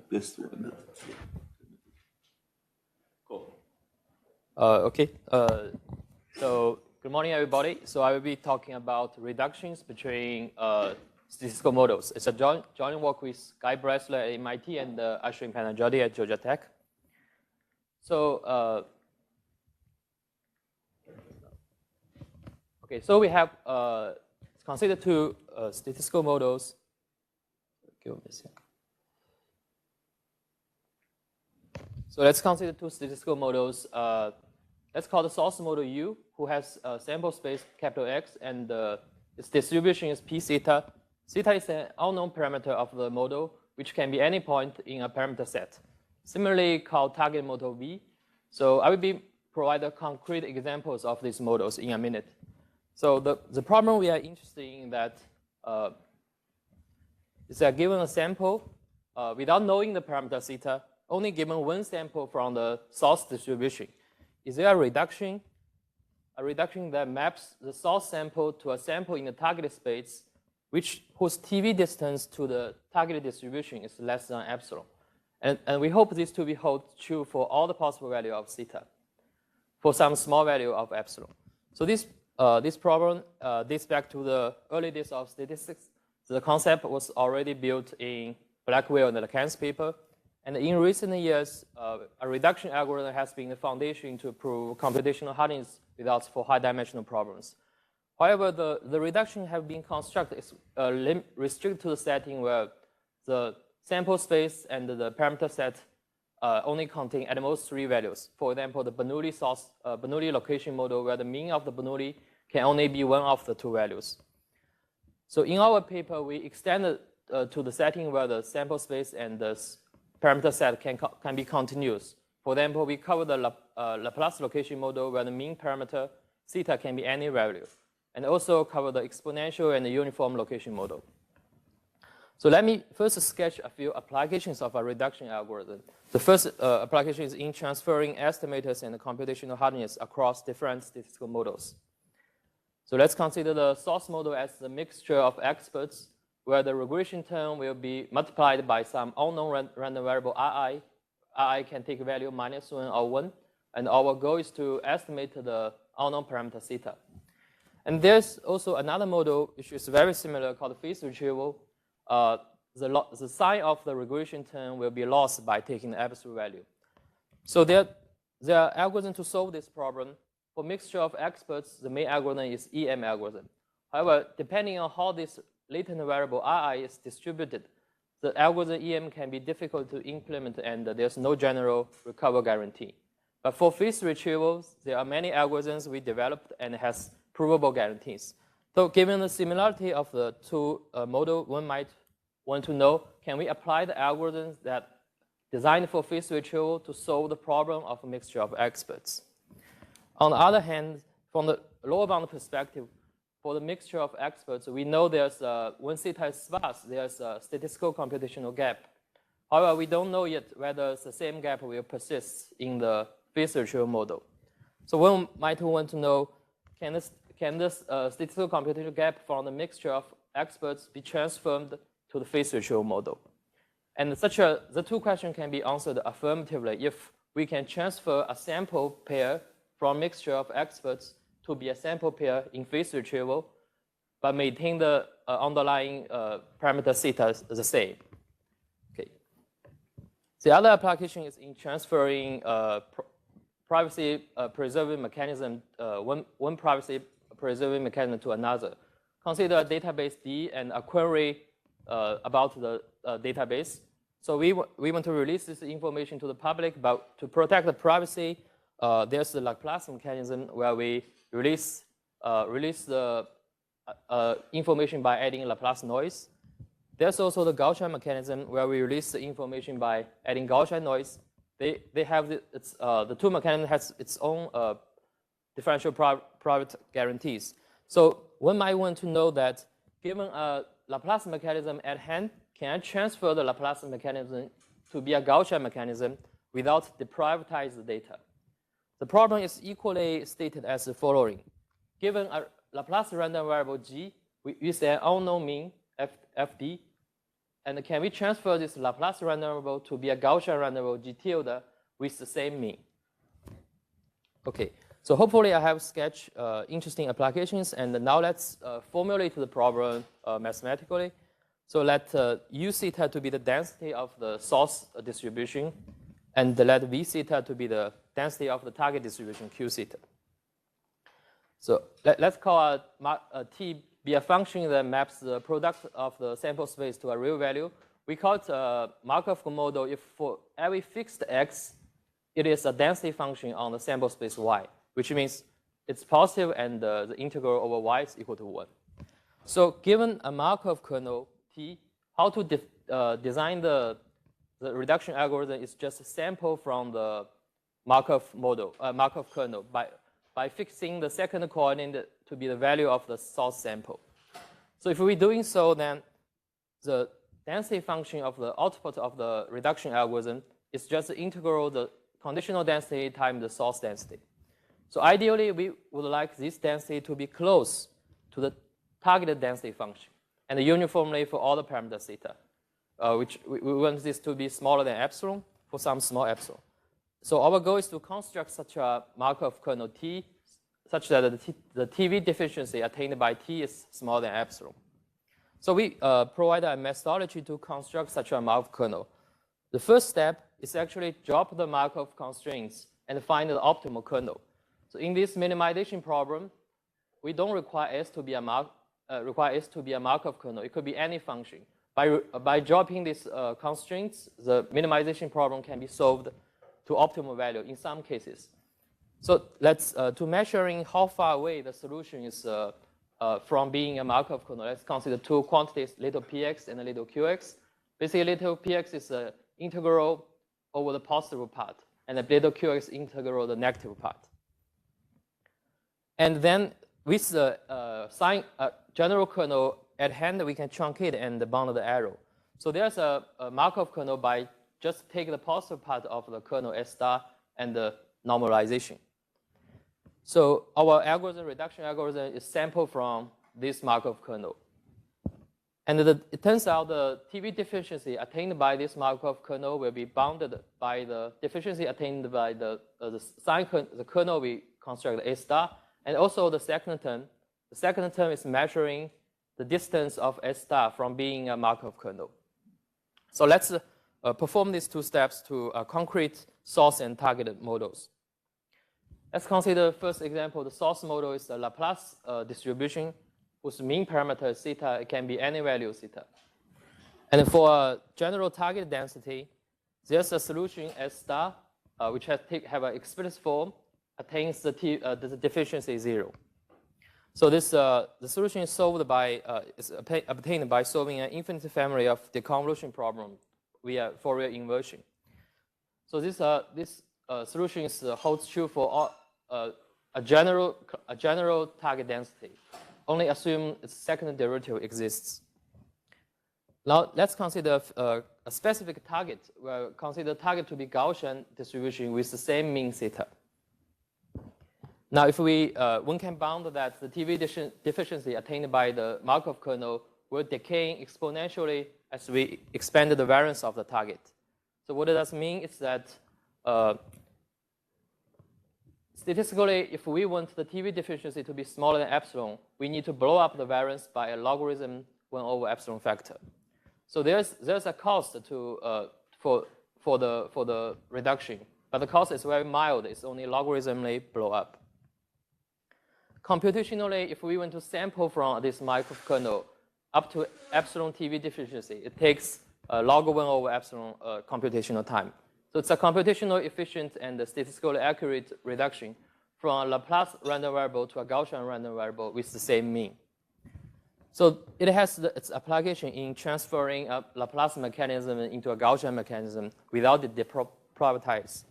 best one. Cool. Okay. So good morning, everybody. So I will be talking about reductions between statistical models. It's a joint work with Guy Bresler at MIT and Ashwin Pananjady at Georgia Tech. So okay, so we have consider two statistical models. Give me a second. So let's consider two statistical models. Let's call the source model U, who has a sample space capital X, and its distribution is p theta. Theta is an unknown parameter of the model, which can be any point in a parameter set. Similarly, called target model V. So I will provide concrete examples of these models in a minute. So the problem we are interested in that is that given a sample, without knowing the parameter theta, only given one sample from the source distribution, is there a reduction that maps the source sample to a sample in the target space, whose TV distance to the target distribution is less than epsilon. And we hope this to be hold true for all the possible value of theta, for some small value of epsilon. So this problem dates back to the early days of statistics. The concept was already built in Blackwell and Lacan's paper. And in recent years, a reduction algorithm has been the foundation to prove computational hardness results for high-dimensional problems. However, the reduction have been constructed restricted to the setting where the sample space and the parameter set only contain at most 3 values. For example, the Bernoulli location model, where the mean of the Bernoulli can only be one of the 2 values. So in our paper, we extended to the setting where the sample space and the parameter set can be continuous. For example, we cover the Laplace location model where the mean parameter theta can be any value, and also cover the exponential and the uniform location model. So let me first sketch a few applications of a reduction algorithm. The first application is in transferring estimators and computational hardness across different statistical models. So let's consider the source model as the mixture of experts, where the regression term will be multiplied by some unknown random variable Ri. Ri can take value -1 or 1, and our goal is to estimate the unknown parameter theta. And there's also another model which is very similar called phase retrieval. The sign of the regression term will be lost by taking the absolute value. So there are algorithms to solve this problem. For mixture of experts, the main algorithm is EM algorithm. However, depending on how this latent variable Ri is distributed, the algorithm EM can be difficult to implement, and there's no general recovery guarantee. But for phase retrievals, there are many algorithms we developed and has provable guarantees. So given the similarity of the two models, one might want to know, can we apply the algorithms that designed for phase retrieval to solve the problem of a mixture of experts? On the other hand, from the lower bound perspective, for the mixture of experts, we know there's when theta is sparse, there's a statistical computational gap. However, we don't know yet whether the same gap will persist in the phase retrieval model. So one might want to know, can this statistical computational gap from the mixture of experts be transformed to the phase retrieval model? And the two questions can be answered affirmatively if we can transfer a sample pair from mixture of experts to be a sample pair in phase retrieval, but maintain the underlying parameter theta the same. Okay. The other application is in transferring privacy preserving mechanism, one privacy preserving mechanism to another. Consider a database D and a query about the database. So we want to release this information to the public, but to protect the privacy, there's the Laplace mechanism where we release the information by adding Laplace noise. There's also the Gaussian mechanism where we release the information by adding Gaussian noise. They have the two mechanisms has its own differential private guarantees. So one might want to know that given a Laplace mechanism at hand, can I transfer the Laplace mechanism to be a Gaussian mechanism without deprivatizing the data? The problem is equally stated as the following. Given a Laplace random variable G, we use an unknown mean, Fd, And can we transfer this Laplace random variable to be a Gaussian random variable G tilde with the same mean? Okay, so hopefully I have sketched interesting applications, and now let's formulate the problem mathematically. So let U theta to be the density of the source distribution, and let V theta to be the density of the target distribution Q theta. So let's call T be a function that maps the product of the sample space to a real value. We call it a Markov model if for every fixed x, it is a density function on the sample space y, which means it's positive and the integral over y is equal to 1. So given a Markov kernel T, how to design the reduction algorithm is just a sample from the Markov model, Markov kernel by fixing the second coordinate to be the value of the source sample. So if we're doing so, then the density function of the output of the reduction algorithm is just the integral the conditional density times the source density. So ideally, we would like this density to be close to the targeted density function and uniformly for all the parameters theta, which we want this to be smaller than epsilon for some small epsilon. So our goal is to construct such a Markov kernel T such that the TV deficiency attained by T is smaller than epsilon. So we provide a methodology to construct such a Markov kernel. The first step is actually drop the Markov constraints and find the optimal kernel. So in this minimization problem, we don't require S to be a Markov kernel. It could be any function. By dropping these constraints, the minimization problem can be solved to optimal value in some cases. So let's to measuring how far away the solution is from being a Markov kernel, let's consider two quantities, little px and little qx. Basically, little px is the integral over the positive part, and the little qx integral the negative part. And then with the general kernel at hand, we can truncate and bound the arrow. So there's a Markov kernel by just take the positive part of the kernel S star and the normalization. So our algorithm, reduction algorithm, is sampled from this Markov kernel. And it turns out the TV deficiency attained by this Markov kernel will be bounded by the deficiency attained by the kernel we construct A star, and also the second term. The second term is measuring the distance of S star from being a Markov kernel. So let's perform these two steps to concrete source and targeted models. Let's consider the first example. The source model is a Laplace distribution whose mean parameter is theta. It can be any value theta. And for a general target density, there's a solution S star, which have an explicit form, attains the deficiency 0. So this the solution is solved by is obtained by solving an infinite family of deconvolution problem via Fourier inversion. So this solution holds true for all, a general target density. Only assume its second derivative exists. Now let's consider a specific target. We'll consider target to be Gaussian distribution with the same mean theta. Now if one can bound that the TV deficiency attained by the Markov kernel will decay exponentially as we expand the variance of the target. So what does it mean is that statistically, if we want the TV deficiency to be smaller than epsilon, we need to blow up the variance by a logarithm 1 over epsilon factor. So there's a cost to for the reduction, but the cost is very mild. It's only logarithmically blow up. Computationally, if we want to sample from this Markov kernel up to epsilon TV deficiency, it takes log 1 over epsilon computational time. So it's a computational efficient and statistically accurate reduction from a Laplace random variable to a Gaussian random variable with the same mean. So it has its application in transferring a Laplace mechanism into a Gaussian mechanism without the properties.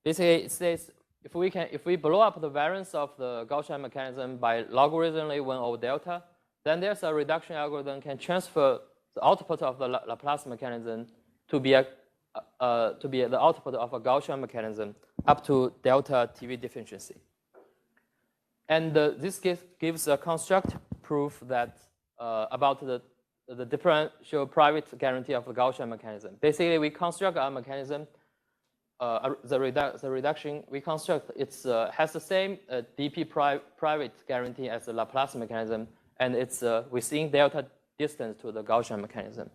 Basically, it says if we blow up the variance of the Gaussian mechanism by logarithmically 1 over delta, then there's a reduction algorithm can transfer the output of the Laplace mechanism to be the output of a Gaussian mechanism up to delta TV deficiency. And this gives a construct proof that about the the differential private guarantee of the Gaussian mechanism. Basically, we construct a mechanism, the reduction we construct, it has the same dp private guarantee as the Laplace mechanism, and it's within delta distance to the Gaussian mechanism.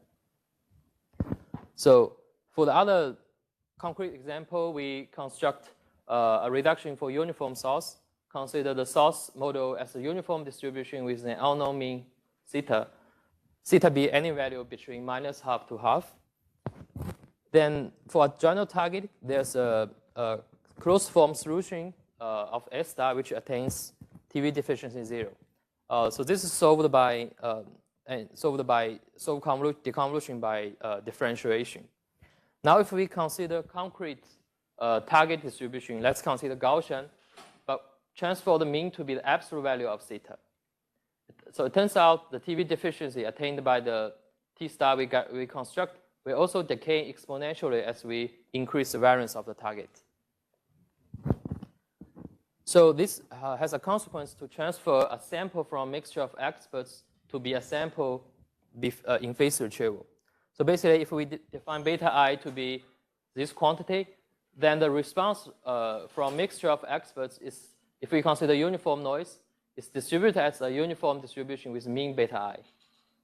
So for the other concrete example, we construct a reduction for uniform source. Consider the source model as a uniform distribution with an unknown mean theta. Theta be any value between -half to half. Then for a general target, there's a closed form solution of S star which attains TV deficiency 0. So this is solved by deconvolution by differentiation. Now, if we consider concrete target distribution, let's consider Gaussian, but transfer the mean to be the absolute value of theta. So it turns out the TV deficiency attained by the T star we construct will also decay exponentially as we increase the variance of the target. So this has a consequence to transfer a sample from a mixture of experts to be a sample in phase retrieval. So basically, if we define beta I to be this quantity, then the response from mixture of experts is, if we consider uniform noise, is distributed as a uniform distribution with mean beta I.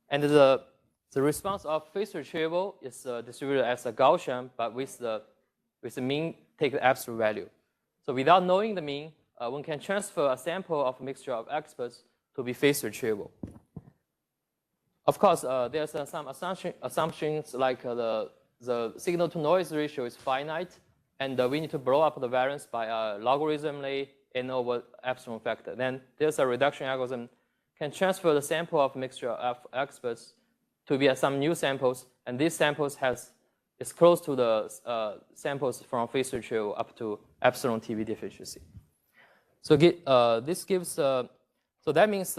And the response of phase retrieval is distributed as a Gaussian, but with the mean take the absolute value. So without knowing the mean, one can transfer a sample of a mixture of experts to be phase retrieval. Of course, there's some assumptions like the signal to noise ratio is finite, and we need to blow up the variance by a logarithmically n over epsilon factor. Then there's a reduction algorithm can transfer the sample of mixture of experts to be some new samples, and these samples is close to the samples from phase retrieval up to epsilon TV deficiency. So this gives, so that means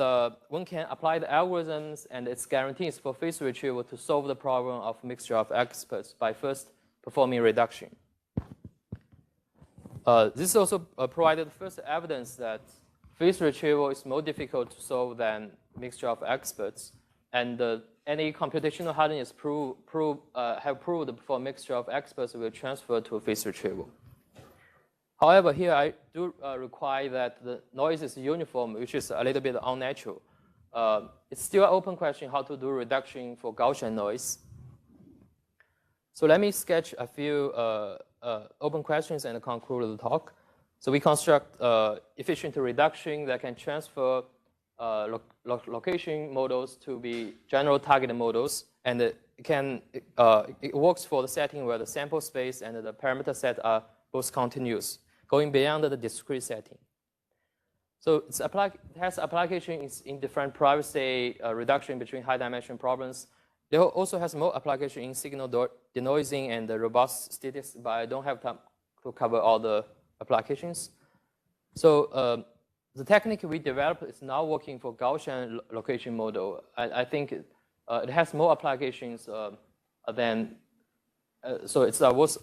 one can apply the algorithms and its guarantees for phase retrieval to solve the problem of mixture of experts by first performing reduction. This also provided first evidence that phase retrieval is more difficult to solve than mixture of experts, and any computational hardness have proved for mixture of experts will transfer to phase retrieval. However, here I do require that the noise is uniform, which is a little bit unnatural. It's still an open question how to do reduction for Gaussian noise. So let me sketch a few open questions and conclude the talk. So we construct efficient reduction that can transfer location models to be general target models, and it works for the setting where the sample space and the parameter set are both continuous, going beyond the discrete setting. So it has applications in different privacy reduction between high dimension problems. It also has more application in signal denoising and the robust statistics, but I don't have time to cover all the applications. So the technique we developed is now working for Gaussian location model. I think it has more applications than, so it's worth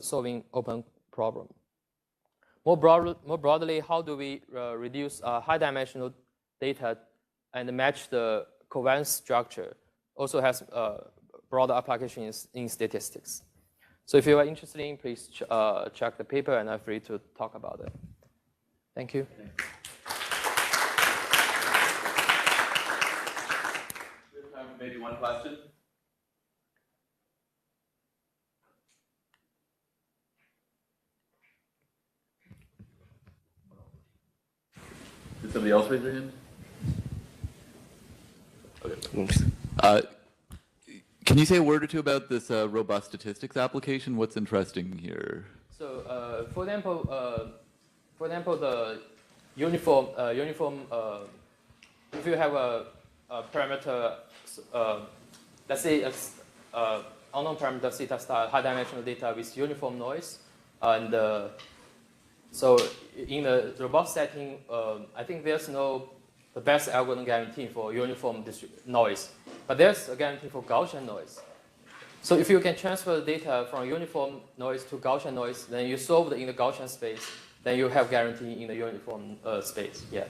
solving open problem. More broadly, how do we reduce high dimensional data and match the covariance structure? Also has broader applications in statistics. So if you are interested in, please check the paper and I'm free to talk about it. Thank you. We have time for maybe one question. Did somebody else raise their hand? Okay. Can you say a word or two about this robust statistics application? What's interesting here? So, for example, the uniform, if you have a parameter, let's say unknown parameter theta star, high dimensional data with uniform noise, and so in the robust setting, I think there's the best algorithm guarantee for uniform noise, but there's a guarantee for Gaussian noise. So if you can transfer the data from uniform noise to Gaussian noise, then you solve it in the Gaussian space, then you have guarantee in the uniform space. Yeah.